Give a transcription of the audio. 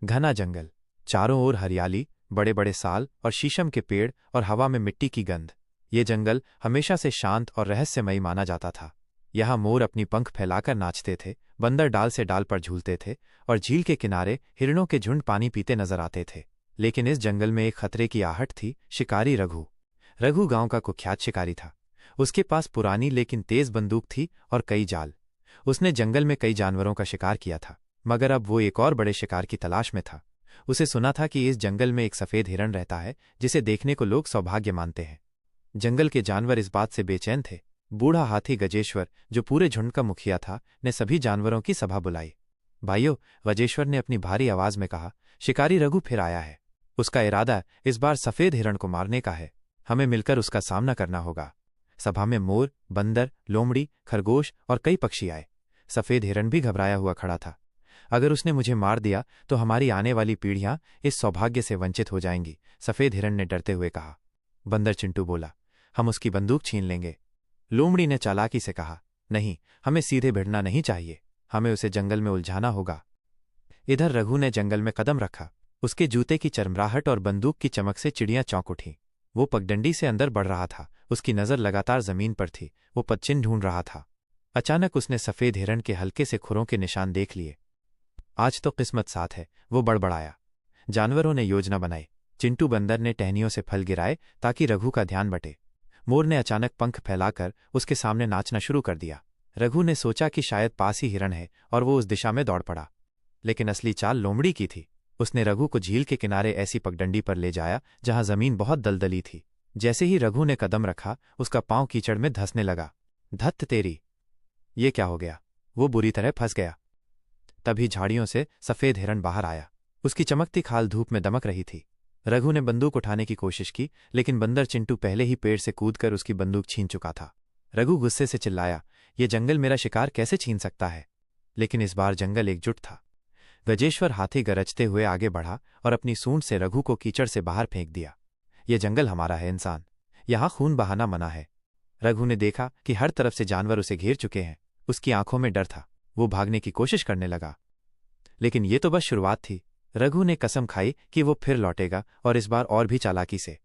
घना जंगल, चारों ओर हरियाली, बड़े बड़े साल और शीशम के पेड़ और हवा में मिट्टी की गंध। ये जंगल हमेशा से शांत और रहस्यमयी माना जाता था। यहाँ मोर अपनी पंख फैलाकर नाचते थे, बंदर डाल से डाल पर झूलते थे और झील के किनारे हिरणों के झुंड पानी पीते नजर आते थे। लेकिन इस जंगल में एक खतरे की आहट थी। शिकारी रघु। रघु गांव का कुख्यात शिकारी था। उसके पास पुरानी लेकिन तेज बंदूक थी और कई जाल। उसने जंगल में कई जानवरों का शिकार किया था, मगर अब वो एक और बड़े शिकार की तलाश में था। उसे सुना था कि इस जंगल में एक सफेद हिरण रहता है जिसे देखने को लोग सौभाग्य मानते हैं। जंगल के जानवर इस बात से बेचैन थे। बूढ़ा हाथी गजेश्वर, जो पूरे झुंड का मुखिया था, ने सभी जानवरों की सभा बुलाई। भाइयों, गजेश्वर ने अपनी भारी आवाज में कहा, शिकारी रघु फिर आया है। उसका इरादा इस बार सफेद हिरण को मारने का है। हमें मिलकर उसका सामना करना होगा। सभा में मोर, बंदर, लोमड़ी, खरगोश और कई पक्षी आए। सफेद हिरण भी घबराया हुआ खड़ा था। अगर उसने मुझे मार दिया तो हमारी आने वाली पीढ़ियां इस सौभाग्य से वंचित हो जाएंगी, सफेद हिरण ने डरते हुए कहा। बंदर चिंटू बोला, हम उसकी बंदूक छीन लेंगे। लोमड़ी ने चालाकी से कहा, नहीं, हमें सीधे भिड़ना नहीं चाहिए, हमें उसे जंगल में उलझाना होगा। इधर रघु ने जंगल में कदम रखा। उसके जूते की चरमराहट और बंदूक की चमक से चिड़ियां चौंक उठीं। वो पगडंडी से अंदर बढ़ रहा था। उसकी नजर लगातार जमीन पर थी। वो पदचिन्ह ढूंढ रहा था। अचानक उसने सफेद हिरण के हल्के से खुरों के निशान देख लिए। आज तो किस्मत साथ है, वो बड़बड़ाया। जानवरों ने योजना बनाई। चिंटू बंदर ने टहनियों से फल गिराए ताकि रघु का ध्यान बटे। मोर ने अचानक पंख फैलाकर उसके सामने नाचना शुरू कर दिया। रघु ने सोचा कि शायद पास ही हिरण है और वो उस दिशा में दौड़ पड़ा। लेकिन असली चाल लोमड़ी की थी। उसने रघु को झील के किनारे ऐसी पगडंडी पर ले जाया जहां जमीन बहुत दलदली थी। जैसे ही रघु ने कदम रखा, उसका पांव कीचड़ में धंसने लगा। धत्त तेरी, ये क्या हो गया? वो बुरी तरह फंस गया। तभी झाड़ियों से सफेद हिरण बाहर आया। उसकी चमकती खाल धूप में दमक रही थी। रघु ने बंदूक उठाने की कोशिश की, लेकिन बंदर चिंटू पहले ही पेड़ से कूदकर उसकी बंदूक छीन चुका था। रघु गुस्से से चिल्लाया, ये जंगल मेरा शिकार कैसे छीन सकता है? लेकिन इस बार जंगल एकजुट था। गजेश्वर हाथी गरजते हुए आगे बढ़ा और अपनी सूंड से रघु को कीचड़ से बाहर फेंक दिया। ये जंगल हमारा है इंसान, यहां खून बहाना मना है। रघु ने देखा कि हर तरफ से जानवर उसे घेर चुके हैं। उसकी आंखों में डर था। वो भागने की कोशिश करने लगा, लेकिन ये तो बस शुरुआत थी। रघु ने कसम खाई कि वो फिर लौटेगा और इस बार और भी चालाकी से।